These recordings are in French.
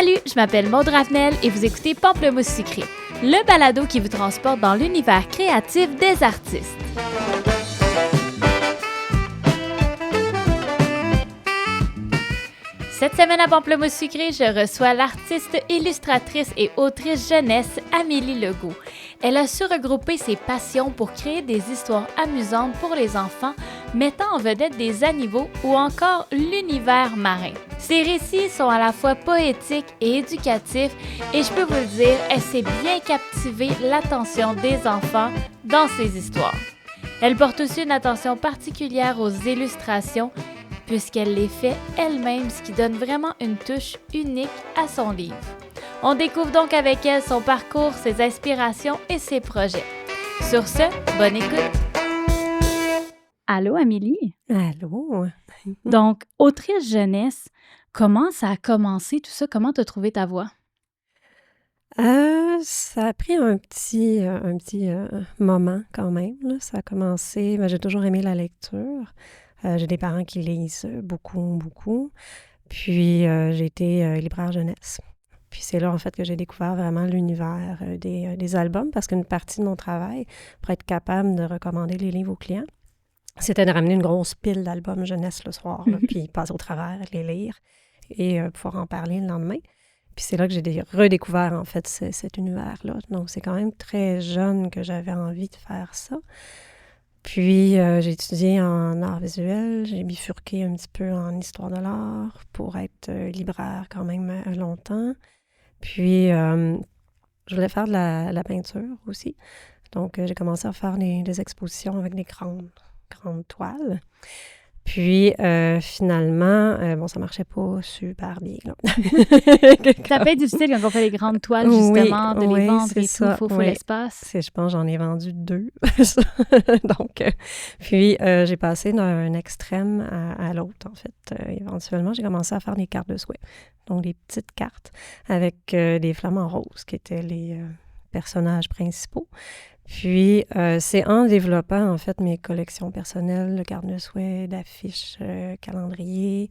Salut, je m'appelle Maude Ravenel et vous écoutez Pamplemousse sucré, le balado qui vous transporte dans l'univers créatif des artistes. Cette semaine à Pamplemousse sucré, je reçois l'artiste, illustratrice et autrice jeunesse Amélie Legault. Elle a su regrouper ses passions pour créer des histoires amusantes pour les enfants, mettant en vedette des animaux ou encore l'univers marin. Ses récits sont à la fois poétiques et éducatifs et je peux vous le dire, elle sait bien captiver l'attention des enfants dans ses histoires. Elle porte aussi une attention particulière aux illustrations puisqu'elle les fait elle-même, ce qui donne vraiment une touche unique à son livre. On découvre donc avec elle son parcours, ses inspirations et ses projets. Sur ce, bonne écoute! Allô, Amélie? Allô? Donc, autrice jeunesse, comment ça a commencé tout ça? Comment t'as trouvé ta voix? Ça a pris un petit moment quand même, là. Ça a commencé, j'ai toujours aimé la lecture. J'ai des parents qui lisent beaucoup. Puis, j'ai été libraire jeunesse. Puis c'est là, en fait, que j'ai découvert vraiment l'univers des albums, parce qu'une partie de mon travail, pour être capable de recommander les livres aux clients, c'était de ramener une grosse pile d'albums jeunesse le soir, là, puis passer au travers, les lire et pouvoir en parler le lendemain. Puis c'est là que j'ai redécouvert, en fait, cet univers-là. Donc, c'est quand même très jeune que j'avais envie de faire ça. Puis, j'ai étudié en art visuel, j'ai bifurqué un petit peu en histoire de l'art pour être libraire quand même longtemps. Puis, je voulais faire de la peinture aussi. Donc, j'ai commencé à faire des expositions avec des grandes toiles. Puis, finalement, ça marchait pas super bien, là. Ça peut être difficile quand on fait les grandes toiles, justement, de les vendre et tout. Il faut l'espace. Je pense j'en ai vendu 2. Donc, puis, j'ai passé d'un extrême à l'autre, en fait. Éventuellement, j'ai commencé à faire des cartes de souhait. Donc, des petites cartes avec des flamants roses qui étaient les personnages principaux. Puis, c'est en développant, en fait, mes collections personnelles, de cartes de souhait, d'affiches, calendrier.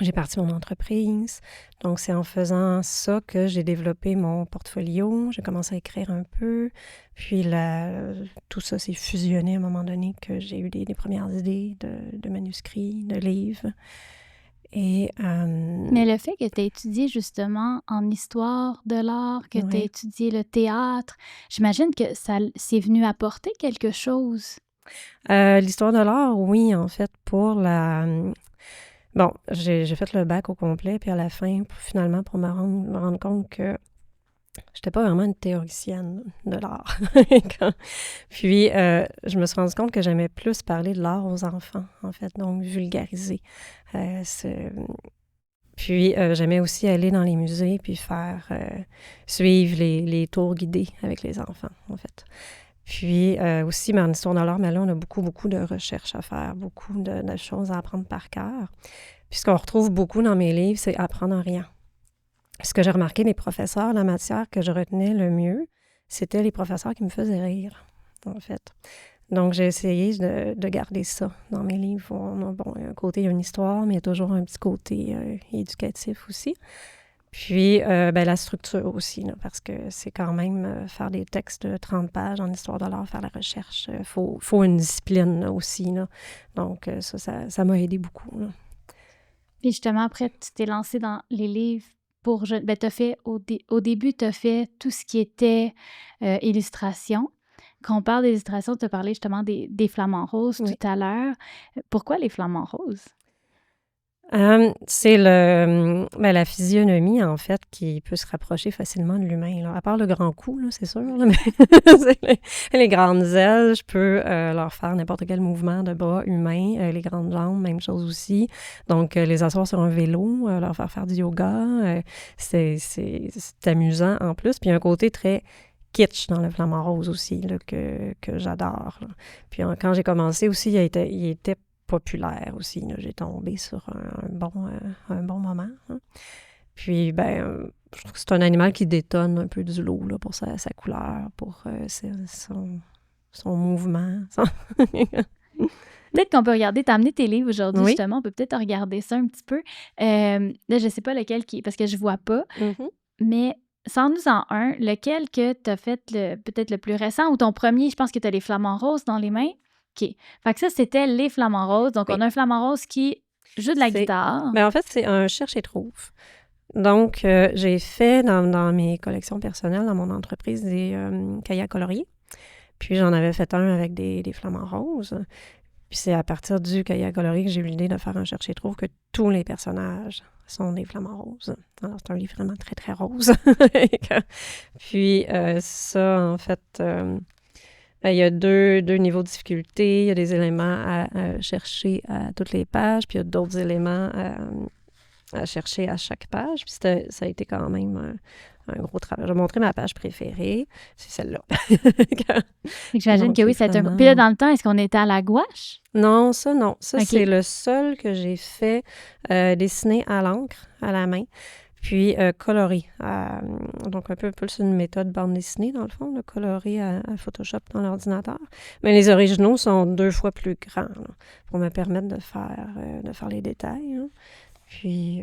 J'ai parti mon entreprise. Donc, c'est en faisant ça que j'ai développé mon portfolio. J'ai commencé à écrire un peu. Puis, tout ça s'est fusionné à un moment donné que j'ai eu des premières idées de manuscrits, de livres. Mais le fait que tu aies étudié justement en histoire de l'art, que tu aies étudié le théâtre, j'imagine que ça c'est venu apporter quelque chose. L'histoire de l'art, oui, en fait, pour la... Bon, j'ai fait le bac au complet, puis à la fin, finalement, pour me rendre compte que j'étais pas vraiment une théoricienne de l'art. Puis, je me suis rendu compte que j'aimais plus parler de l'art aux enfants, en fait, donc vulgariser. Puis, j'aimais aussi aller dans les musées puis suivre les tours guidés avec les enfants, en fait. Puis, aussi, en histoire de l'art, mais là, on a beaucoup de recherches à faire, beaucoup de choses à apprendre par cœur. Puis, ce qu'on retrouve beaucoup dans mes livres, c'est apprendre en riant. Ce que j'ai remarqué, les professeurs, la matière que je retenais le mieux, c'était les professeurs qui me faisaient rire, en fait. Donc, j'ai essayé de garder ça dans mes livres. Un côté, il y a une histoire, mais il y a toujours un petit côté éducatif aussi. Puis, la structure aussi, là, parce que c'est quand même faire des textes de 30 pages en histoire de l'art, faire la recherche. Faut une discipline là, aussi. Là. Donc, ça m'a aidé beaucoup. Là. Puis justement, après, tu t'es lancée dans les livres pour jeunes. Ben, au début, tu as fait tout ce qui était illustration. Quand on parle d'illustration, tu as parlé justement des flamants roses tout à l'heure. Pourquoi les flamants roses? C'est la physionomie, en fait, qui peut se rapprocher facilement de l'humain. Là. À part le grand cou, là, c'est sûr. Là, mais c'est les grandes ailes, je peux leur faire n'importe quel mouvement de bras humain. Les grandes jambes, même chose aussi. Donc, les asseoir sur un vélo, leur faire du yoga, c'est amusant en plus. Puis, il y a un côté très kitsch dans le flamant rose aussi, là, que j'adore. Là. Puis, quand j'ai commencé aussi, il était populaire aussi. Là. J'ai tombé sur un bon moment. Hein. Puis, je trouve que c'est un animal qui détonne un peu du lot là, pour sa couleur, pour son mouvement. Peut-être qu'on peut regarder, t'as amené tes livres aujourd'hui, Oui. justement, on peut peut-être regarder ça un petit peu. Là, je sais pas lequel parce que je vois pas, mais sors-nous-en un, lequel que t'as fait peut-être le plus récent ou ton premier, je pense que t'as les flamants roses dans les mains. OK. Fait que ça, c'était les flamants roses. Donc, Oui. on a un flamant rose qui joue de la guitare. En fait, c'est un cherche et trouve. Donc, j'ai fait dans mes collections personnelles, dans mon entreprise, des cahiers à colorier. Puis, j'en avais fait un avec des flamants roses. Puis, c'est à partir du cahier à colorier que j'ai eu l'idée de faire un cherche et trouve que tous les personnages sont des flamants roses. Alors, c'est un livre vraiment très, très rose. Puis, ça, en fait, il y a deux niveaux de difficulté. Il y a des éléments à chercher à toutes les pages, puis il y a d'autres éléments à chercher à chaque page. Puis ça a été quand même un gros travail. Je vais montrer ma page préférée. C'est celle-là. J'imagine que oui, c'est un... Puis là, dans le temps, est-ce qu'on était à la gouache? Non, ça, non. Ça, OK. c'est le seul que j'ai fait dessiner à l'encre, à la main, puis coloré. Donc, un peu plus une méthode bande dessinée, dans le fond, coloré à Photoshop dans l'ordinateur. Mais les originaux sont 2 fois plus grands, là, pour me permettre de faire les détails, hein. Puis...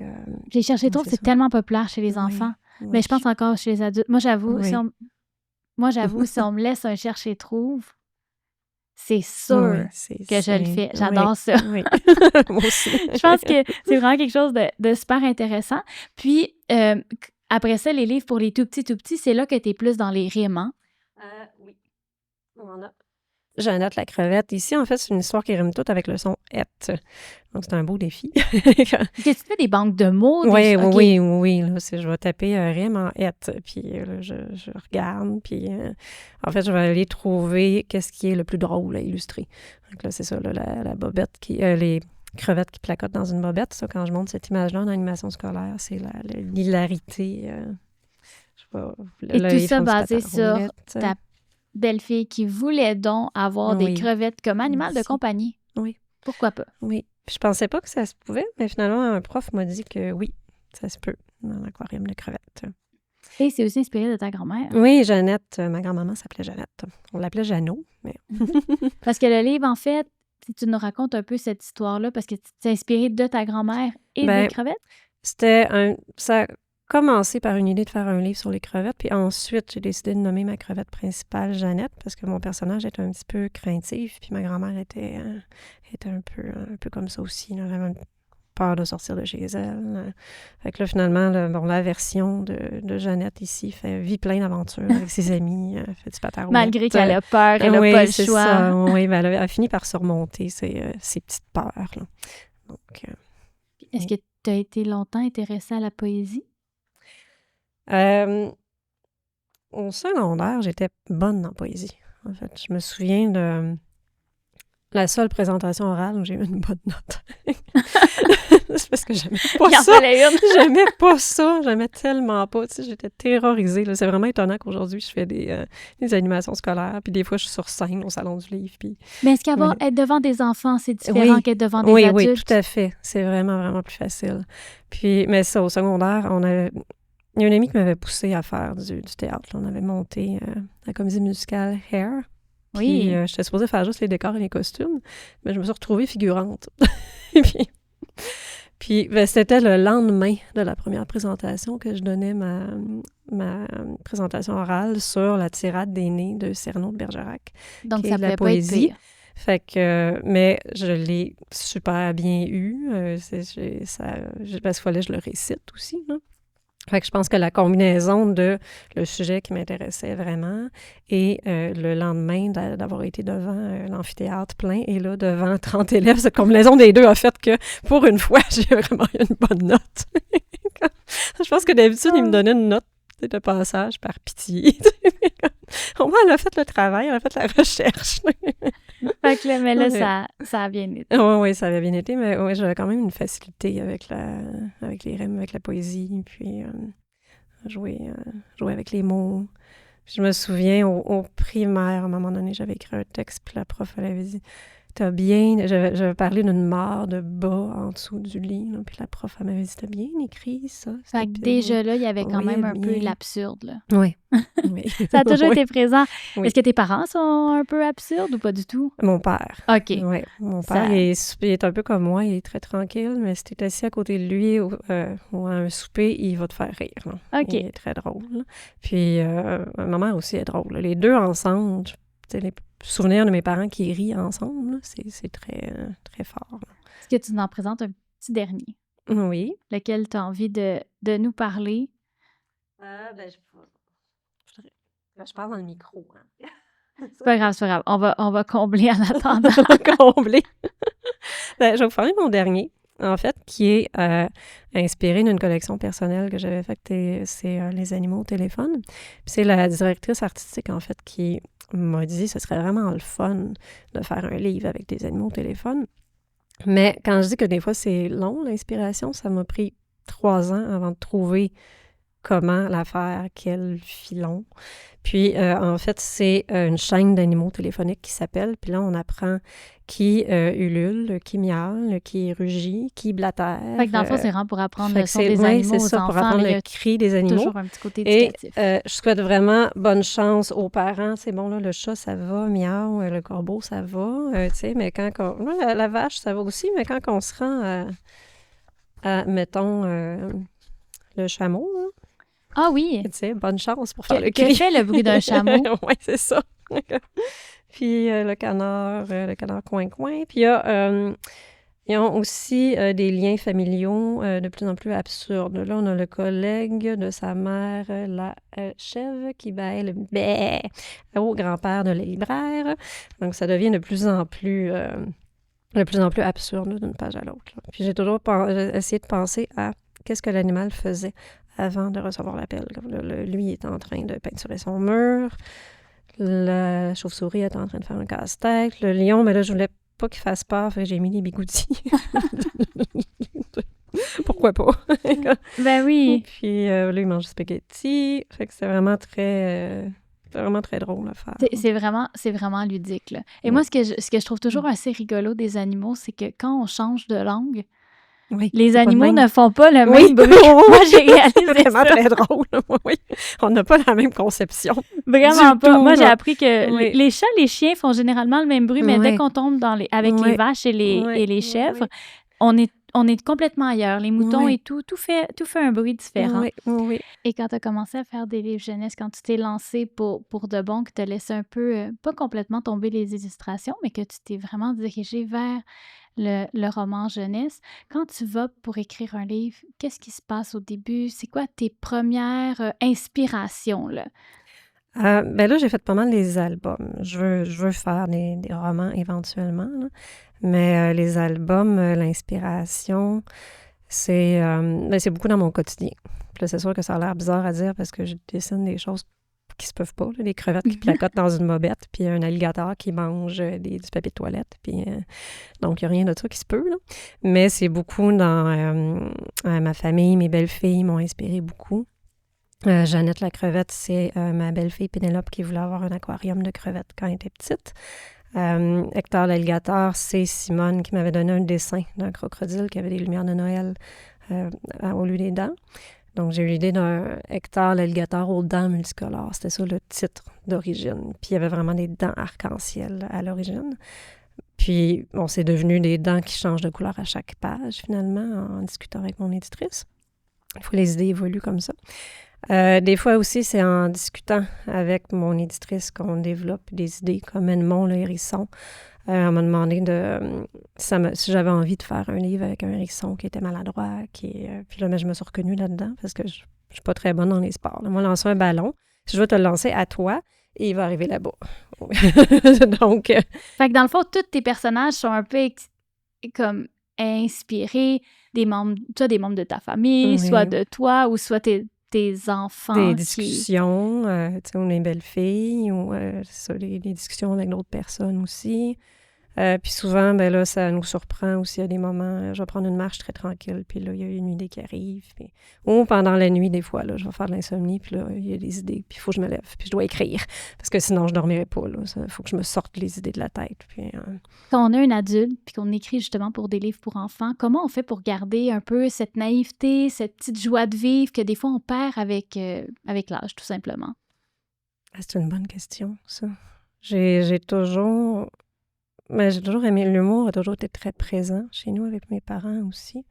J'ai cherché trop, c'est tellement populaire chez les enfants. Oui. Mais je pense encore chez les adultes. Moi, j'avoue, Oui. si on me laisse un cherche et trouve, c'est sûr que je le fais. J'adore ça. Oui. Moi aussi. Je pense que c'est vraiment quelque chose de super intéressant. Puis, après ça, les livres pour les tout petits, c'est là que tu es plus dans les rimes, hein? Oui. On a Jeannette la crevette. Ici, en fait, c'est une histoire qui rime toute avec le son « et ». Donc, c'est un beau défi. Est-ce que tu fais des banques de mots? Oui. Okay. Là, je vais taper rime en « et ». Puis là, je regarde. Puis, en fait, je vais aller trouver qu'est-ce qui est le plus drôle à illustrer. Donc là, c'est ça, là, la bobette les crevettes qui placotent dans une bobette. Ça, quand je montre cette image-là en animation scolaire, c'est l'hilarité. Et tout ça basé sur ta belle-fille qui voulait donc avoir des crevettes comme animal de compagnie. Oui. Pourquoi pas? Oui. Puis je pensais pas que ça se pouvait, mais finalement, un prof m'a dit que oui, ça se peut dans l'aquarium de crevettes. Et c'est aussi inspiré de ta grand-mère. Oui, Jeannette. Ma grand-maman s'appelait Jeannette. On l'appelait Jeannot, mais... Parce que le livre, en fait, si tu nous racontes un peu cette histoire-là, parce que tu t'es inspiré de ta grand-mère et des crevettes? Ça a commencé par une idée de faire un livre sur les crevettes, puis ensuite, j'ai décidé de nommer ma crevette principale Jeannette, parce que mon personnage était un petit peu craintif, puis ma grand-mère était un peu comme ça aussi. Elle avait peur de sortir de chez elle. Fait que là, finalement, la version de Jeannette ici vit plein d'aventures avec ses amis, fait du patin roulette. Malgré qu'elle a peur, elle n'a pas le choix. Ça. Oui, ben, elle a fini par surmonter ses petites peurs. Là. Donc, est-ce que tu as été longtemps intéressée à la poésie? Au secondaire, j'étais bonne en poésie. En fait, je me souviens de la seule présentation orale où j'ai eu une bonne note. C'est parce que j'aimais pas ça. J'aimais pas ça. J'aimais tellement pas. Tu sais, j'étais terrorisée. Là. C'est vraiment étonnant qu'aujourd'hui, je fais des animations scolaires. Puis des fois, je suis sur scène au Salon du Livre. Puis... Mais est-ce qu'être devant des enfants, c'est différent qu'être devant des adultes? Oui, tout à fait. C'est vraiment, vraiment plus facile. Puis, mais ça, au secondaire, il y a une amie qui m'avait poussée à faire du théâtre. Là. On avait monté la comédie musicale Hair. Puis j'étais supposée faire juste les décors et les costumes, mais je me suis retrouvée figurante. puis c'était le lendemain de la première présentation que je donnais ma présentation orale sur la tirade des nés de Cyrano de Bergerac. Donc, ça pouvait pas être pire. Fait que, mais je l'ai super bien eu. Parce qu'il fallait que je le récite aussi, là. Fait que je pense que la combinaison de le sujet qui m'intéressait vraiment et le lendemain d'avoir été devant l'amphithéâtre plein et là, devant 30 élèves, cette combinaison des deux a fait que, pour une fois, j'ai vraiment eu une bonne note. Je pense que d'habitude, ils me donnaient une note de passage par pitié. Au moins, elle a fait le travail, elle a fait la recherche. Fait que là, mais là, ça a bien été. Oui, ça avait bien été, mais ouais, j'avais quand même une facilité avec les rimes, avec la poésie, puis jouer avec les mots. Je me souviens, au primaire, à un moment donné, j'avais écrit un texte, puis la prof, elle avait dit « t'as bien... J'avais parlé d'une mare de bas en dessous du lit, là, puis la prof, elle m'avait dit, t'as bien écrit ça. Fait que déjà là, il y avait quand Oui, même un peu bien. l'absurde, là. Oui, oui. Ça a toujours Oui. été présent. Oui. Est-ce que tes parents sont un peu absurdes ou pas du tout? Mon père. OK. Oui, mon Ça- père, il est un peu comme moi, il est très tranquille, mais si t'es assis à côté de lui ou à un souper, il va te faire rire. Là. OK. Il est très drôle. Là. Puis ma mère aussi est drôle. Là. Les deux ensemble, tu sais, les souvenirs de mes parents qui rient ensemble, là, c'est très, très fort. Là. Est-ce que tu nous en présentes un petit dernier? Oui. Lequel tu as envie de nous parler? Je parle dans le micro. Hein. C'est pas grave, c'est pas grave. On va combler en attendant. Comblé. Je vais vous parler de mon dernier, en fait, qui est inspiré d'une collection personnelle que j'avais faite, c'est Les animaux au téléphone. Puis c'est la directrice artistique, en fait, qui m'a dit que ce serait vraiment le fun de faire un livre avec des animaux au téléphone. Mais quand je dis que des fois c'est long, l'inspiration, ça m'a pris 3 ans avant de trouver comment la faire, quel filon. Puis, en fait, c'est une chaîne d'animaux téléphoniques qui s'appelle, puis là, on apprend qui ulule, qui miaule, qui rugit, qui blatère. Fait que dans le fond, c'est vraiment pour apprendre Fait le que son des oui, animaux c'est aux ça, enfants. pour apprendre mais il y le a cri des animaux. toujours un petit côté Et éducatif. je souhaite vraiment bonne chance aux parents. C'est bon, là, le chat, ça va, miaou, le corbeau, ça va, tu sais, mais quand la vache, ça va aussi, mais quand on se rend à mettons, le chameau, là, Ah oui! tu sais, bonne chance pour faire le Que cri. fait le bruit d'un chameau? Oui, c'est ça. Puis le canard coin-coin. Puis il y a... ils ont aussi des liens familiaux de plus en plus absurdes. Là, on a le collègue de sa mère, la chèvre, qui bâille le bé au grand-père de la libraire. Donc, ça devient de plus en plus absurde là, d'une page à l'autre. Là. Puis j'ai toujours essayé de penser à qu'est-ce que l'animal faisait avant de recevoir l'appel. Lui, il était en train de peinturer son mur. La chauve-souris était en train de faire un casse-tête. Le lion, mais là, je voulais pas qu'il fasse peur, fait que j'ai mis des bigoudis. Pourquoi pas? Ben oui. Puis là, il mange du spaghetti. Fait que c'est vraiment très drôle à faire. C'est vraiment ludique, là. Et moi, ce que je trouve toujours assez rigolo des animaux, c'est que quand on change de langue, Oui, les c'est pas le animaux même. ne font pas le Oui. même bruit. Moi, j'ai réalisé C'est vraiment ça. très drôle. Oui. On n'a pas la même conception. Vraiment Du pas. tout, Moi, j'ai là. appris que Oui. les chats, les chiens font généralement le même bruit, mais dès Oui. qu'on tombe avec les Oui. vaches et les Oui. chèvres, Oui. on est complètement ailleurs. Les moutons Oui. et tout fait un bruit différent. Oui. Et quand tu as commencé à faire des livres jeunesse, quand tu t'es lancé pour de bon, que tu as laissé un peu, pas complètement tomber les illustrations, mais que tu t'es vraiment dirigé vers le roman jeunesse, quand tu vas pour écrire un livre, qu'est-ce qui se passe au début? C'est quoi tes premières inspirations, là? Ben là, j'ai fait pas mal des albums. Je veux faire des romans éventuellement, là. Mais les albums, l'inspiration, c'est beaucoup dans mon quotidien. Puis là, c'est sûr que ça a l'air bizarre à dire parce que je dessine des choses qui se peuvent pas, là, des crevettes qui placotent dans une bobette, puis un alligator qui mange du papier de toilette, puis donc il n'y a rien de ça qui se peut, là. Mais c'est beaucoup dans ma famille, mes belles-filles m'ont inspiré beaucoup. Jeannette la crevette, c'est ma belle-fille Pénélope qui voulait avoir un aquarium de crevettes quand elle était petite. Hector l'alligator, c'est Simone qui m'avait donné un dessin d'un crocodile qui avait des lumières de Noël au lieu des dents. Donc, j'ai eu l'idée d'un Hector l'alligator aux dents multicolores. C'était ça le titre d'origine. Puis, il y avait vraiment des dents arc-en-ciel à l'origine. Puis, bon, c'est devenu des dents qui changent de couleur à chaque page, finalement, en discutant avec mon éditrice. Il faut que les idées évoluent comme ça. Des fois aussi, c'est en discutant avec mon éditrice qu'on développe des idées, comme Edmond le hérisson. On m'a demandé si j'avais envie de faire un livre avec un hérisson qui était maladroit. Puis là, mais je me suis reconnue là-dedans parce que je ne suis pas très bonne dans les sports. Moi, lancer un ballon, si je veux te le lancer à toi, et il va arriver là-bas. Donc... Fait que dans le fond, tous tes personnages sont un peu comme inspirés des membres de ta famille, Oui. soit de toi ou soit tes enfants. Des discussions, tu sais, ou mes belles-filles, ou des discussions avec d'autres personnes aussi. Puis souvent, ben là, ça nous surprend aussi à des moments. Je vais prendre une marche très tranquille, puis là, il y a une idée qui arrive. Ou pendant la nuit, des fois, là, je vais faire de l'insomnie, puis là, il y a des idées, puis il faut que je me lève, puis je dois écrire, parce que sinon, je ne dormirai pas. Il faut que je me sorte les idées de la tête. Puis, Quand on a un adulte, puis qu'on écrit justement pour des livres pour enfants, comment on fait pour garder un peu cette naïveté, cette petite joie de vivre que des fois on perd avec l'âge, tout simplement? C'est une bonne question, ça. J'ai toujours aimé l'humour, a toujours été très présent chez nous avec mes parents aussi.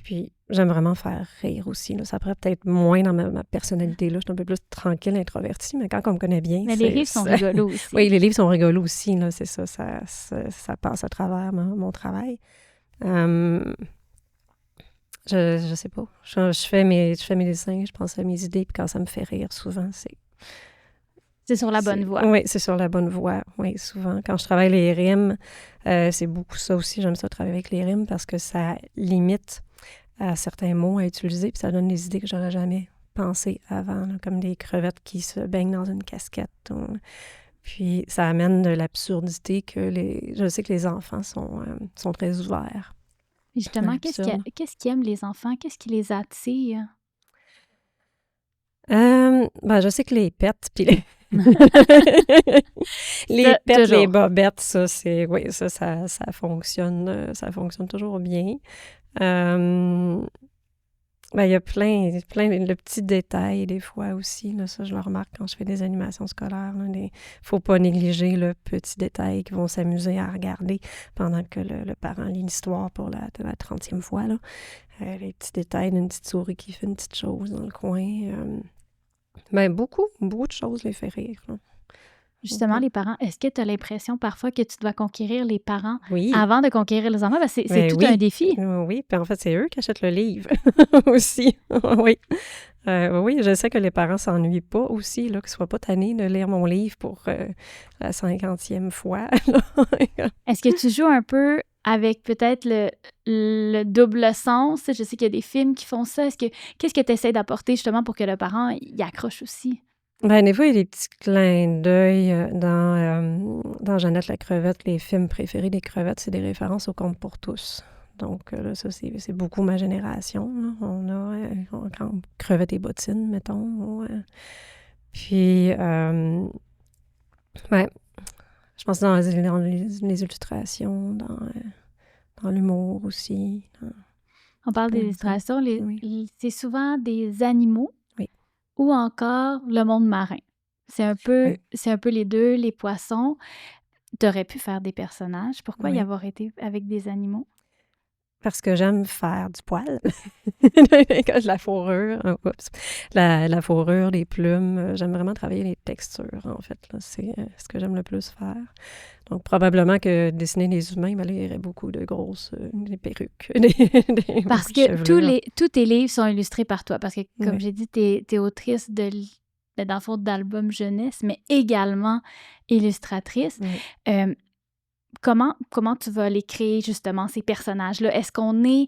Puis j'aime vraiment faire rire aussi. Là. Ça pourrait peut-être moins dans ma personnalité. Là. Je suis un peu plus tranquille, introvertie, mais quand on me connaît bien... Mais les livres sont rigolos aussi. Oui, les livres sont rigolos aussi. Là, c'est ça, ça passe à travers mon travail. Je sais pas. Je fais mes dessins, je pense à mes idées, puis quand ça me fait rire, souvent, c'est sur la bonne voie. Oui, c'est sur la bonne voie. Oui, souvent. Quand je travaille les rimes, c'est beaucoup ça aussi. J'aime ça travailler avec les rimes parce que ça limite à certains mots à utiliser, puis ça donne des idées que j'aurais jamais pensées avant, là, comme des crevettes qui se baignent dans une casquette. Puis ça amène de l'absurdité que je sais que les enfants sont très ouverts. Justement, qu'est-ce qu'ils aiment les enfants? Qu'est-ce qui les attire? Je sais que les pets, puis les pets, les bobettes, ça, ça fonctionne toujours bien. Il y a plein de petits détails des fois aussi. Là, ça, je le remarque quand je fais des animations scolaires. Il ne faut pas négliger le petit détail qu'ils vont s'amuser à regarder pendant que le parent lit l'histoire pour la 30e fois. Là. Les petits détails d'une petite souris qui fait une petite chose dans le coin. Beaucoup de choses les fait rire. Là. Justement, les parents, est-ce que tu as l'impression parfois que tu dois conquérir les parents avant de conquérir les enfants? Parce que c'est tout un défi. Oui, puis en fait, c'est eux qui achètent le livre aussi. Oui. Oui, je sais que les parents ne s'ennuient pas aussi, là, qu'ils ne soient pas tannés de lire mon livre pour la 50e fois. Est-ce que tu joues un peu avec peut-être le double sens? Je sais qu'il y a des films qui font ça. Qu'est-ce que tu essaies d'apporter justement pour que le parent y accroche aussi? Des fois, il y a des petits clins d'œil dans Jeannette la crevette. Les films préférés des crevettes, c'est des références au Conte pour tous. Donc là, ça, c'est beaucoup ma génération. Là. On a Crevette et bottines, mettons. Puis, je pense dans les illustrations, dans l'humour aussi. On parle des illustrations. C'est souvent des animaux. Ou encore le monde marin. C'est un peu les deux, les poissons. Tu aurais pu faire des personnages. Pourquoi y avoir été avec des animaux? Parce que j'aime faire du poil. La fourrure, la fourrure, les plumes. J'aime vraiment travailler les textures, en fait. Là. C'est ce que j'aime le plus faire. Donc, probablement que dessiner des humains, il y aurait beaucoup de grosses des perruques. Parce que tous tes livres sont illustrés par toi. Parce que, comme j'ai dit, t'es autrice dans le fond, d'albums jeunesse, mais également illustratrice. Comment tu vas les créer, justement, ces personnages-là? Est-ce qu'on est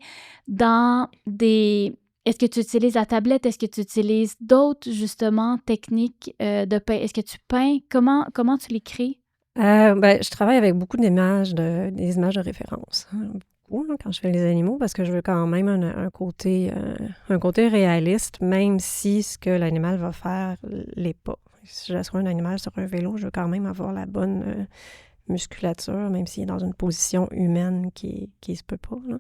dans des... Est-ce que tu utilises la tablette? Est-ce que tu utilises d'autres, justement, techniques de peint? Est-ce que tu peins? Comment tu les crées? Je travaille avec beaucoup d'images, des images de référence. Beaucoup, là, quand je fais les animaux, parce que je veux quand même un côté réaliste, même si ce que l'animal va faire l'est pas. Si j'assois un animal sur un vélo, je veux quand même avoir la bonne musculature, même s'il est dans une position humaine qui se peut pas. Là.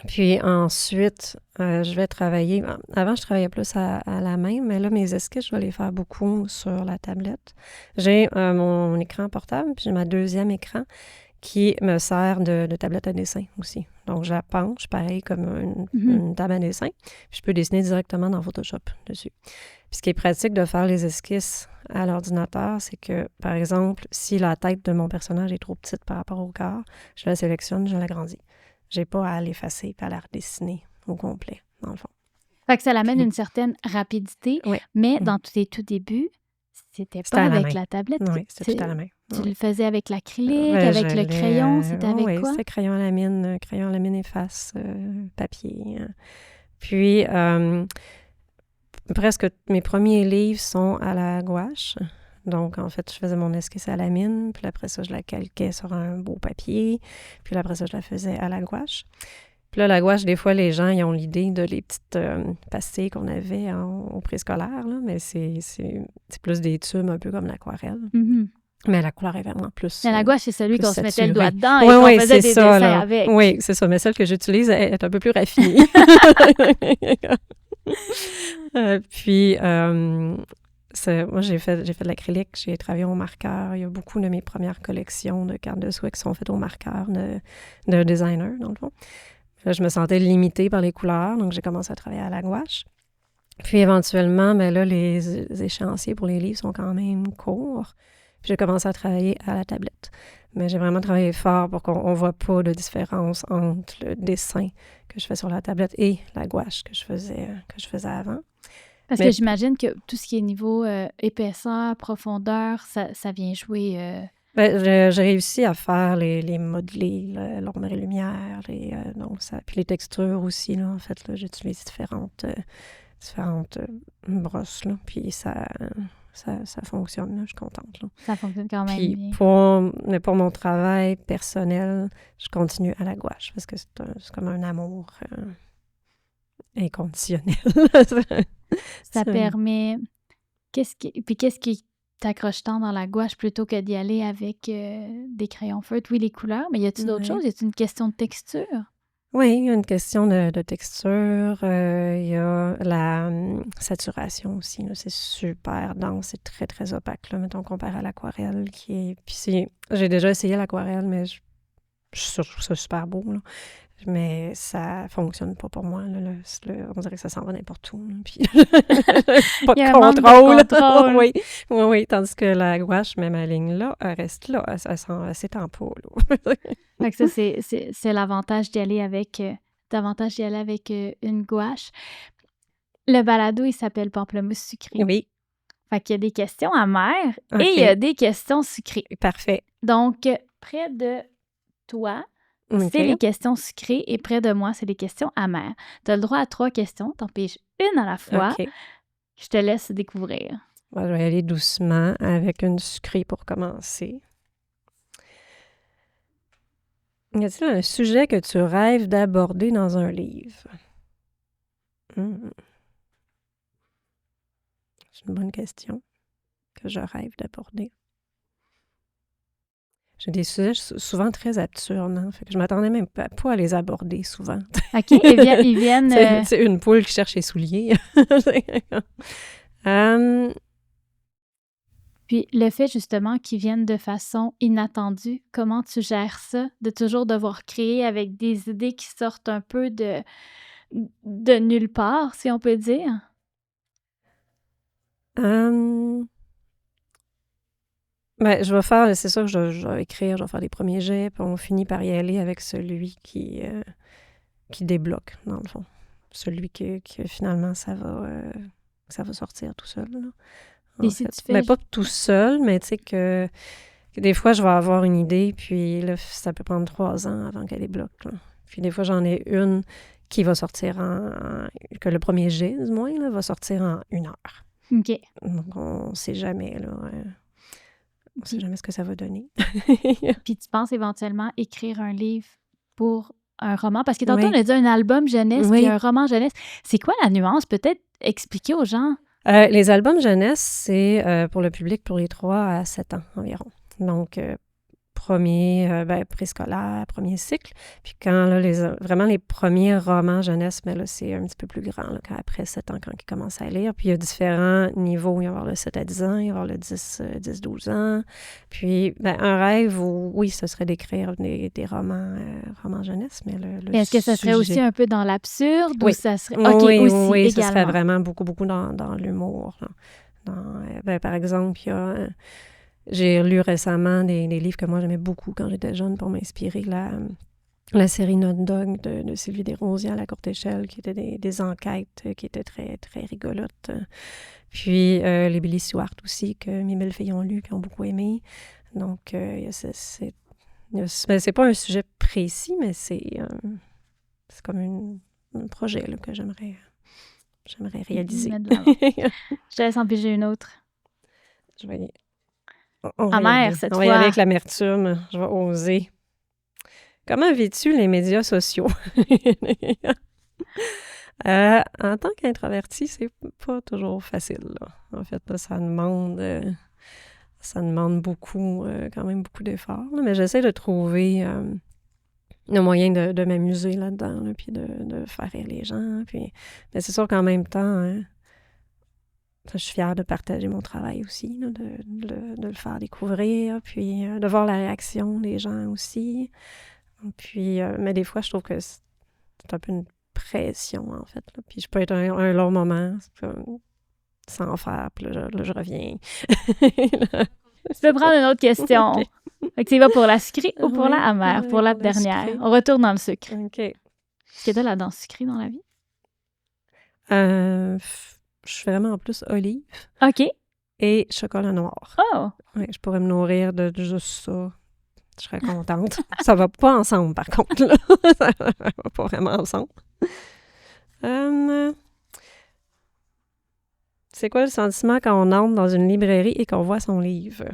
Puis ensuite, je vais travailler... Avant, je travaillais plus à la main, mais là, mes esquisses, je vais les faire beaucoup sur la tablette. J'ai mon écran portable, puis j'ai ma deuxième écran qui me sert de tablette à dessin aussi. Donc, je la penche, pareil, comme une table à dessin. Puis je peux dessiner directement dans Photoshop dessus. Puis ce qui est pratique de faire les esquisses à l'ordinateur, c'est que, par exemple, si la tête de mon personnage est trop petite par rapport au corps, je la sélectionne, je l'agrandis. J'ai pas à l'effacer et à la redessiner au complet, dans le fond. Fait que ça l'amène une certaine rapidité, mais dans tes tout débuts, c'était pas avec la tablette. Oui, c'était tout à la main. Tu le faisais avec l'acrylique, avec le crayon, c'était avec quoi? Oui, c'était crayon à lamine efface, papier. Puis, presque mes premiers livres sont à la gouache. Donc, en fait, je faisais mon esquisse à la mine, puis après ça, je la calquais sur un beau papier, puis après ça, je la faisais à la gouache. Puis là, la gouache, des fois, les gens, ils ont l'idée de les petites pastilles qu'on avait au préscolaire, là, mais c'est plus des tubes, un peu comme l'aquarelle. Mhm. Mais la couleur est vraiment plus Mais la gouache, c'est celui plus qu'on se mettait saturée. le doigt dedans et Oui, qu'on oui, faisait c'est des ça, dessins là. avec. Oui, c'est ça. Mais celle que j'utilise est un peu plus raffinée. Puis, moi, j'ai fait de l'acrylique, j'ai travaillé au marqueur. Il y a beaucoup de mes premières collections de cartes de soie qui sont faites au marqueur de designer, dans le fond. Là, je me sentais limitée par les couleurs, donc j'ai commencé à travailler à la gouache. Puis éventuellement, ben là, les échéanciers pour les livres sont quand même courts. Puis j'ai commencé à travailler à la tablette. Mais j'ai vraiment travaillé fort pour qu'on ne voit pas de différence entre le dessin que je fais sur la tablette et la gouache que je faisais avant. Parce que j'imagine que tout ce qui est niveau épaisseur, profondeur, ça vient jouer... Ben, j'ai réussi à faire les modelés, l'ombre et lumière, donc puis les textures aussi, là, en fait, là, j'utilise différentes brosses, là, puis ça fonctionne, là, je suis contente, là. Ça fonctionne quand même Puis bien. mais pour mon travail personnel, je continue à la gouache, parce que c'est comme un amour inconditionnel. Ça permet... Qu'est-ce qui t'accroche tant dans la gouache plutôt que d'y aller avec des crayons feutres? Oui, les couleurs, mais y a-t-il d'autres choses? Y a-t-il une question de texture? Oui, il y a une question de texture. Il y a la saturation aussi, là. C'est super dense, c'est très, très opaque, là, mettons, comparé à l'aquarelle qui est... Puis j'ai déjà essayé l'aquarelle, mais je trouve ça super beau, là. Mais ça fonctionne pas pour moi, là. On dirait que ça s'en va n'importe où, là. Puis pas Il y a de un manque de contrôle. contrôle. Oui, oui, oui. Tandis que la gouache, même ma ligne là, elle reste là. Elle s'étend pas, là. Fait que ça, c'est l'avantage d'y aller avec... une gouache. Le balado, il s'appelle Pamplemousse sucré. Oui, Fait qu'il y a des questions amères OK. et il y a des questions sucrées. Parfait. Donc, près de toi, OK. c'est les questions sucrées et près de moi, c'est les questions amères. Tu as le droit à 3 questions, t'en piges une à la fois. OK. Je te laisse découvrir. Moi, je vais y aller doucement avec une sucrée pour commencer. Y a-t-il un sujet que tu rêves d'aborder dans un livre? C'est une bonne question que je rêve d'aborder. J'ai des sujets souvent très absurdes, hein? Fait que je m'attendais même pas à les aborder souvent. OK, ils viennent... C'est une poule qui cherche ses souliers. Puis le fait justement qu'ils viennent de façon inattendue, comment tu gères ça? De toujours devoir créer avec des idées qui sortent un peu de nulle part, si on peut dire? Ben, c'est sûr que je vais écrire, je vais faire les premiers jets, puis on finit par y aller avec celui qui débloque, dans le fond. Celui que finalement, ça va sortir tout seul, là, Et si tu fais... Mais pas tout seul, mais tu sais que des fois, je vais avoir une idée, puis là, ça peut prendre 3 ans avant qu'elle débloque, là. Puis des fois, j'en ai une qui va sortir que le premier jet, du moins, là, va sortir en 1 heure. OK. Donc, on sait jamais, là. On sait jamais ce que ça va donner. Puis tu penses éventuellement écrire un livre pour un roman? Parce que tantôt, Oui. on a dit un album jeunesse Oui. puis un roman jeunesse. C'est quoi la nuance? Peut-être expliquer aux gens. Les albums jeunesse, c'est pour le public pour les 3 à 7 ans environ. Donc, préscolaire, premier cycle. Puis quand là, vraiment les premiers romans jeunesse, mais là, c'est un petit peu plus grand, là, après 7 ans, quand ils commencent à lire. Puis il y a différents niveaux. Il va y avoir le 7 à 10 ans, il va y avoir le 10-12 ans. Puis, un rêve, oui, ce serait d'écrire des romans jeunesse, mais le Est-ce que ça serait aussi un peu dans l'absurde? Oui. Ou ça serait... OK, oui, aussi, oui, également. ça serait vraiment beaucoup, beaucoup dans l'humour, là. Par exemple, il y a... J'ai lu récemment des livres que moi j'aimais beaucoup quand j'étais jeune pour m'inspirer. La série Not Dog de Sylvie Desrosiers à la courte échelle, qui étaient des enquêtes qui étaient très, très rigolotes. Puis les Billy Stewart aussi, que mes belles filles ont lu, qui ont beaucoup aimé. Donc, c'est pas un sujet précis, mais c'est comme un projet là, que j'aimerais réaliser. Je te laisse en piger une autre. Je vais Amère, cette on va y aller fois. avec l'amertume. Je vais oser. Comment vis-tu les médias sociaux? En tant qu'introverti, c'est pas toujours facile, là. En fait, là, ça demande beaucoup, quand même beaucoup d'efforts, là. Mais j'essaie de trouver le moyen de m'amuser là-dedans, là, puis de faire rire les gens. Mais c'est sûr qu'en même temps, hein, je suis fière de partager mon travail aussi, là, de le faire découvrir, puis de voir la réaction des gens aussi. Puis, mais des fois, je trouve que c'est un peu une pression, en fait, là. Puis je peux être un long moment sans faire, puis là, je reviens. Je peux prendre une autre question. OK. Fait que tu y vas pour la sucrée ou pour la Oui, amère, oui, pour la pour la dernière. sucrée. On retourne dans le sucre. OK. Est-ce que t'as la dent sucrée dans la vie? Je suis vraiment plus olive OK. et chocolat noir. Oh! Oui, je pourrais me nourrir de juste ça. Je serais contente. Ça va pas ensemble, par contre, là. Ça va pas vraiment ensemble. C'est quoi le sentiment quand on entre dans une librairie et qu'on voit son livre?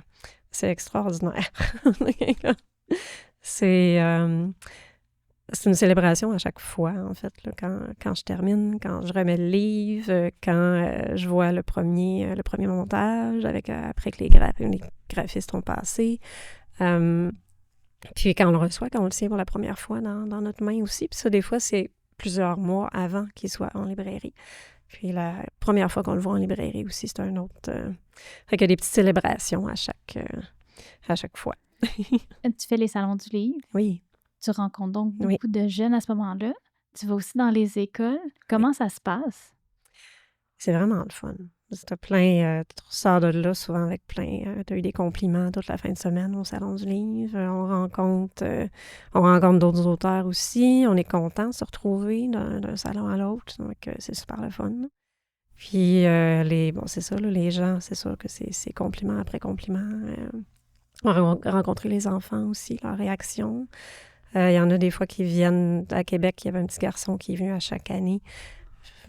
C'est extraordinaire. C'est une célébration à chaque fois, en fait, là, quand je termine, quand je remets le livre, quand je vois le premier montage, après que les graphistes ont passé. Puis quand on le reçoit, quand on le tient pour la première fois dans notre main aussi. Puis ça, des fois, c'est plusieurs mois avant qu'il soit en librairie. Puis la première fois qu'on le voit en librairie aussi, c'est un autre... Fait qu'il y a des petites célébrations à chaque fois. Tu fais les salons du livre. Oui. Tu rencontres donc Oui. beaucoup de jeunes à ce moment-là. Tu vas aussi dans les écoles. Comment ça se passe? C'est vraiment le fun. Tu sors de là souvent avec plein... tu as eu des compliments toute la fin de semaine au Salon du livre. On rencontre d'autres auteurs aussi. On est content de se retrouver d'un salon à l'autre. Donc, c'est super le fun. Puis, c'est ça, là, les gens, c'est sûr que c'est compliment après compliment. On a rencontré les enfants aussi, leurs réactions. Il y en a des fois qui viennent à Québec. Il y avait un petit garçon qui est venu à chaque année.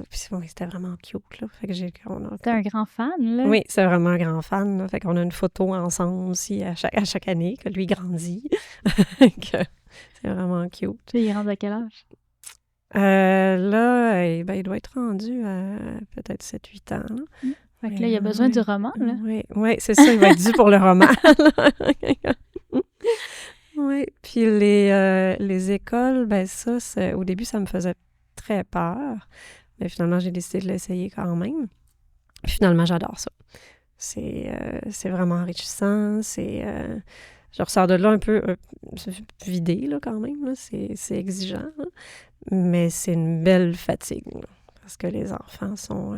Puis c'était vraiment cute, là. Fait que T'es un grand fan, là? Oui, c'est vraiment un grand fan, là. Fait qu'on a une photo ensemble aussi à chaque année, que lui grandit. C'est vraiment cute. Puis il rentre à quel âge? Là, il doit être rendu à peut-être 7-8 ans, là. Fait que là, il a besoin du roman, là. Oui, c'est ça, il va être dû pour le roman. Oui, puis les écoles, ça, au début, ça me faisait très peur. Mais finalement, j'ai décidé de l'essayer quand même. Puis finalement, j'adore ça. C'est vraiment enrichissant. Je ressors de là un peu vidée, là, quand même. Là. C'est exigeant, là. Mais c'est une belle fatigue, là, parce que les enfants sont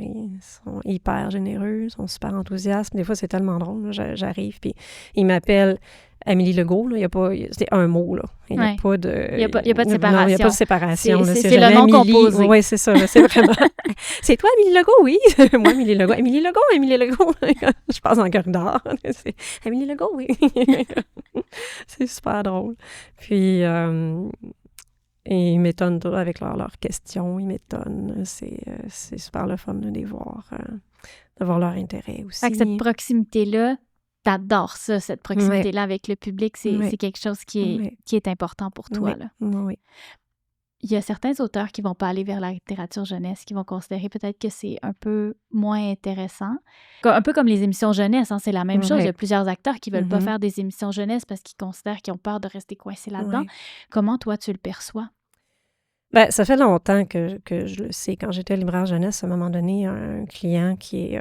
hyper généreux, sont super enthousiastes. Des fois, c'est tellement drôle. Là. J'arrive, puis ils m'appellent Amélie Legault. Là. C'est un mot, là. Il n'y a pas de... Il n'y a pas de séparation. Non, il n'y a pas de séparation. C'est le nom composé. Oui, c'est ça. Là, c'est vraiment... C'est toi, Amélie Legault? Oui. Moi, Amélie Legault. Amélie Legault. Je passe dans le corridor. C'est Amélie Legault, oui. C'est super drôle. Puis... Et ils m'étonnent avec leurs questions, ils m'étonnent. C'est super le fun de les voir, d'avoir leur intérêt aussi. Fait que cette proximité-là, t'adores ça, cette proximité-là avec le public. C'est quelque chose qui est important pour toi. Là. Oui. Il y a certains auteurs qui vont pas aller vers la littérature jeunesse, qui vont considérer peut-être que c'est un peu moins intéressant. Un peu comme les émissions jeunesse, hein, c'est la même chose. Il y a plusieurs acteurs qui veulent pas faire des émissions jeunesse parce qu'ils considèrent qu'ils ont peur de rester coincés là-dedans. Comment toi, tu le perçois? Ça fait longtemps que je le sais. Quand j'étais libraire jeunesse, à un moment donné, un client qui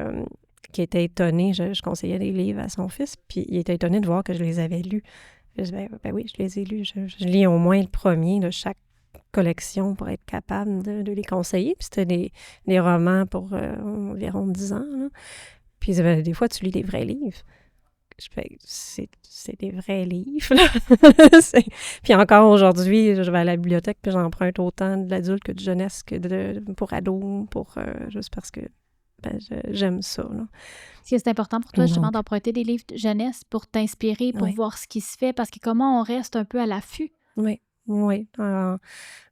était étonné, je conseillais des livres à son fils, puis il était étonné de voir que je les avais lus. Je disais, ben oui, je les ai lus. Je lis au moins le premier de chaque collection pour être capable de les conseiller. Puis c'était des romans pour environ 10 ans. Là. Puis il disait, des fois, tu lis des vrais livres. Je fais, c'est des vrais livres. Là. Puis encore aujourd'hui, je vais à la bibliothèque puis j'emprunte autant de l'adulte que de jeunesse que pour ados, juste parce que j'aime ça. Là. Est-ce que c'est important pour toi justement d'emprunter des livres de jeunesse pour t'inspirer, pour voir ce qui se fait? Parce que comment on reste un peu à l'affût? Oui. Ou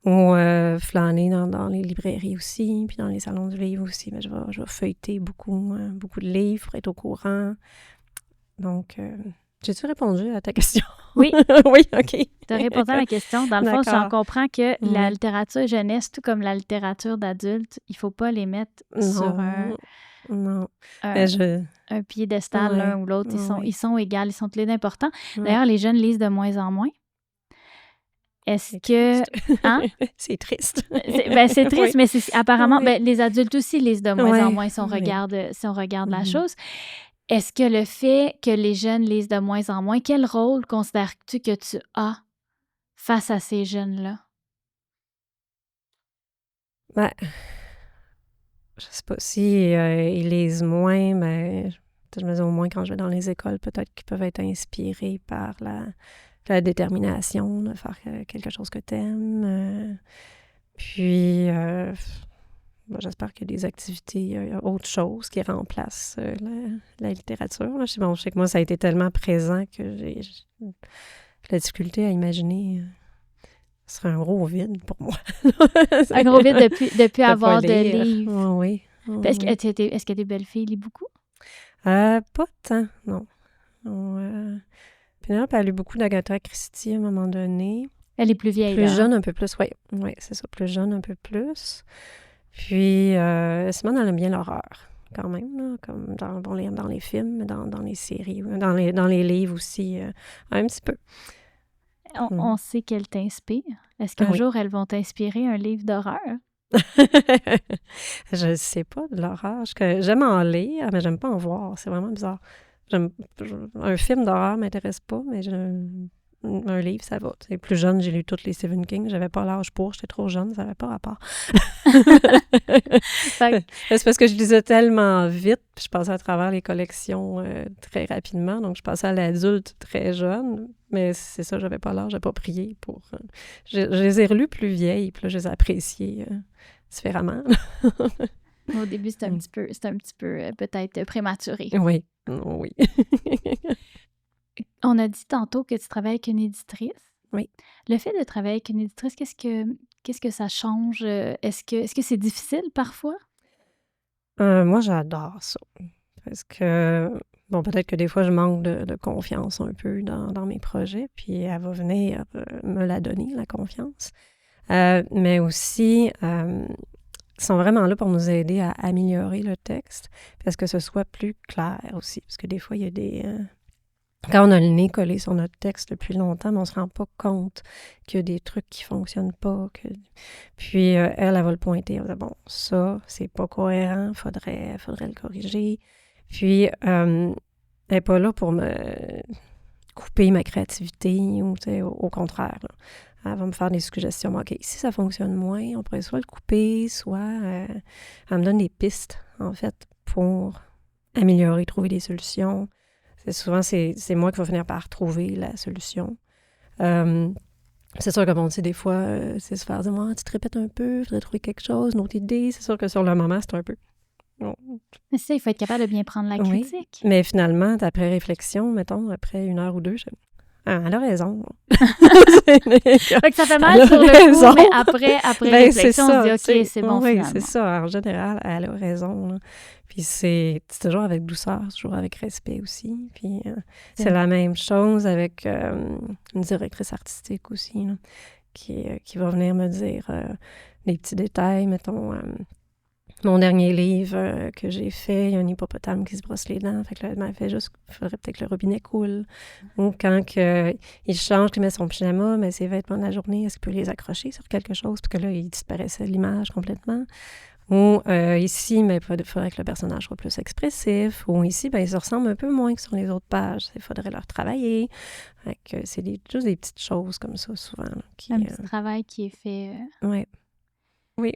flâner dans les librairies aussi, puis dans les salons du livre aussi. Mais je vais feuilleter beaucoup de livres pour être au courant. Donc, j'ai-tu répondu à ta question? Oui. Oui, OK. Tu as répondu à ma question. Dans le fond, D'accord. j'en comprends que la Oui. littérature jeunesse, tout comme la littérature d'adulte, il faut pas les mettre sur Non. un Je... un piédestal l'un Ouais, ou l'autre. oui. Ils sont égaux, ils sont tous les deux importants. Ouais. D'ailleurs, les jeunes lisent de moins en moins. Est-ce C'est que... triste. Hein? C'est triste. C'est triste, Oui. mais apparemment, Oui. les adultes aussi lisent de moins en Oui, moins si on oui. regarde la Mhm. chose. Est-ce que le fait que les jeunes lisent de moins en moins, quel rôle considères-tu que tu as face à ces jeunes-là? Ben, je sais pas si ils lisent moins, mais je me dis au moins quand je vais dans les écoles, peut-être qu'ils peuvent être inspirés par la détermination de faire quelque chose que tu aimes. Puis, j'espère qu'il y a des activités, autre chose qui remplacent la littérature. Là. Je sais que moi, ça a été tellement présent que j'ai la difficulté à imaginer. Ce serait un gros vide pour moi. Un gros vide depuis avoir de lire. livres. Oui. Est-ce que tes belles-filles lisent beaucoup? Pas tant, non. Pénélope a lu beaucoup d'Agatha Christie à un moment donné. Elle est plus vieille, Plus là, jeune un peu plus, oui. Oui, c'est ça, plus jeune un peu plus. Puis, Simone, elle aime bien l'horreur, quand même, là, comme dans les films, dans les séries, dans les livres aussi, un petit peu. On sait qu'elle t'inspire. Est-ce qu'un Oui. jour, elles vont t'inspirer un livre d'horreur? Je ne sais pas, de l'horreur. J'aime en lire, mais j'aime pas en voir. C'est vraiment bizarre. Un film d'horreur m'intéresse pas, mais un livre, ça va. T'sais, plus jeune, j'ai lu toutes les Stephen King. J'avais pas l'âge pour, j'étais trop jeune, ça n'avait pas rapport. C'est parce que je lisais tellement vite, puis je passais à travers les collections très rapidement, donc je passais à l'adulte très jeune, mais c'est ça, j'avais pas l'âge, j'avais pas prié pour... je les ai relus plus vieilles, puis là, je les ai appréciées différemment. Au début, c'est un petit peu peut-être prématuré. Oui. On a dit tantôt que tu travailles avec une éditrice. Oui. Le fait de travailler avec une éditrice, qu'est-ce que ça change? Est-ce que c'est difficile parfois? Moi, j'adore ça. Parce que, bon, peut-être que des fois, je manque de confiance un peu dans mes projets, puis elle va venir me la donner, la confiance. Mais aussi, ils sont vraiment là pour nous aider à améliorer le texte, parce que ce soit plus clair aussi. Parce que des fois, il y a des... Quand on a le nez collé sur notre texte depuis longtemps, mais on ne se rend pas compte qu'il y a des trucs qui ne fonctionnent pas. Puis elle va le pointer. Elle va dire, bon, ça, c'est pas cohérent, faudrait le corriger. Puis elle n'est pas là pour me couper ma créativité, ou au contraire. Là. Elle va me faire des suggestions. OK, si ça fonctionne moins, on pourrait soit le couper, soit elle me donne des pistes, en fait, pour améliorer, trouver des solutions. Souvent, c'est moi qui vais finir par trouver la solution. C'est sûr que, bon, tu sais, des fois, c'est se faire dire, moi, tu te répètes un peu, il faudrait trouver quelque chose, une autre idée. C'est sûr que sur le moment, c'est un peu... Bon. Mais c'est ça, il faut être capable de bien prendre la critique. Oui, mais finalement, après réflexion, mettons, après 1 heure ou 2, elle a raison. Ça fait mal sur le coup, mais après réflexion, on se dit, OK, c'est bon, oui, finalement. c'est ça. En général, elle a raison. Là. Puis c'est toujours avec douceur, toujours avec respect aussi. Puis c'est la même chose avec une directrice artistique aussi, là, qui va venir me dire des petits détails, mettons... Mon dernier livre que j'ai fait, il y a un hippopotame qui se brosse les dents. Fait que là, elle m'a fait juste, il faudrait peut-être que le robinet coule. Ou quand il change, qu'il met son pyjama, mais ses vêtements de la journée, est-ce qu'il peut les accrocher sur quelque chose? Parce que là, il disparaissait de l'image complètement. Ou ici, mais il faudrait que le personnage soit plus expressif. Ou ici, ben, il se ressemble un peu moins que sur les autres pages. Il faudrait leur travailler. Fait que c'est juste des petites choses comme ça, souvent. Là, un petit travail qui est fait. Oui. Oui.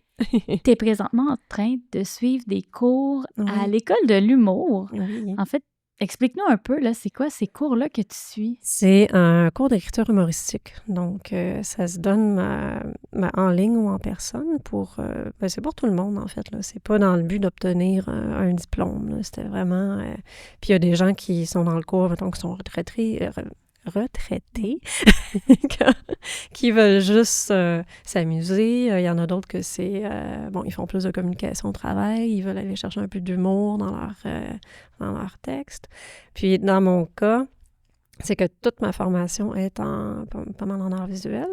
Tu es présentement en train de suivre des cours à l'école de l'humour. Oui. En fait, explique-nous un peu, là, c'est quoi ces cours-là que tu suis? C'est un cours d'écriture humoristique. Donc, ça se donne en ligne ou en personne pour... c'est pour tout le monde, en fait. Là. C'est pas dans le but d'obtenir un diplôme. Là. C'était vraiment... Puis il y a des gens qui sont dans le cours, mettons, qui sont retraités qui veulent juste s'amuser. Il y en a d'autres que c'est... ils font plus de communication au travail. Ils veulent aller chercher un peu d'humour dans leur texte. Puis, dans mon cas, c'est que toute ma formation est pas mal en art visuel.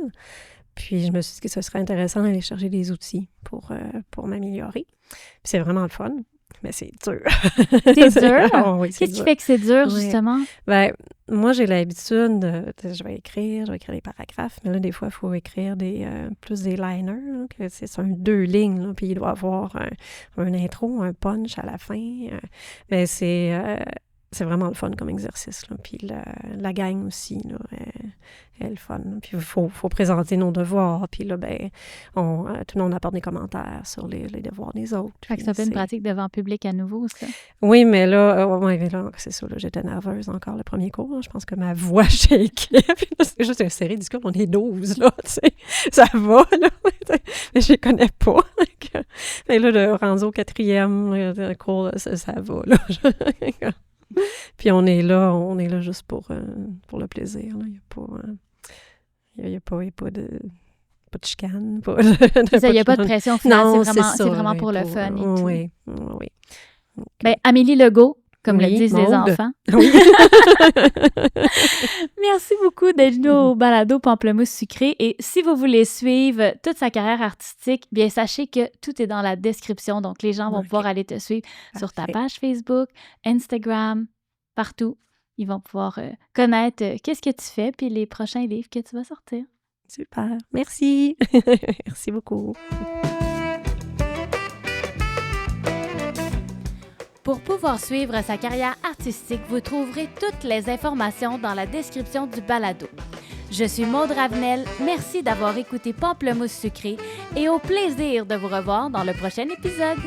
Puis, je me suis dit que ce serait intéressant d'aller chercher des outils pour m'améliorer. Puis, c'est vraiment le fun. Mais c'est dur. C'est dur? Oh, oui, c'est Qu'est-ce qui dur. fait que c'est dur, Oui. justement? Ben, moi, j'ai l'habitude je vais écrire des paragraphes, mais là, des fois, il faut écrire plus des liners, là, que c'est 2 lignes, là, puis il doit avoir un intro, un punch à la fin. Mais c'est vraiment le fun comme exercice, là. Puis la gang aussi, là, est le fun. Puis il faut présenter nos devoirs, puis là, ben, tout le monde apporte des commentaires sur les devoirs des autres. Fait que ça fait une pratique devant public à nouveau, ça. Oui, mais là, c'est ça, là, j'étais nerveuse encore le premier cours. Là. Je pense que ma voix shakeait. Puis là, c'est juste une série du coup, on est 12, là, tu sais. Ça va, là. Mais je les connais pas. Mais là, rendu au 4e cours, ça va, là. Puis on est là juste pour le plaisir. Il n'y a pas de chicane. Il n'y a pas de pression finale, non, c'est vraiment pour le fun. Et tout. Oui. Ben, Amélie Legault, comme le disent les Maude. enfants. Oui. Merci beaucoup d'être venu au balado Pamplemousse sucré. Et si vous voulez suivre toute sa carrière artistique, bien sachez que tout est dans la description. Donc, les gens vont pouvoir aller te suivre sur ta page Facebook, Instagram, partout. Ils vont pouvoir connaître qu'est-ce que tu fais puis les prochains livres que tu vas sortir. Super. Merci. Merci beaucoup. Pour pouvoir suivre sa carrière artistique, vous trouverez toutes les informations dans la description du balado. Je suis Maude Ravenel, merci d'avoir écouté Pamplemousse sucré et au plaisir de vous revoir dans le prochain épisode.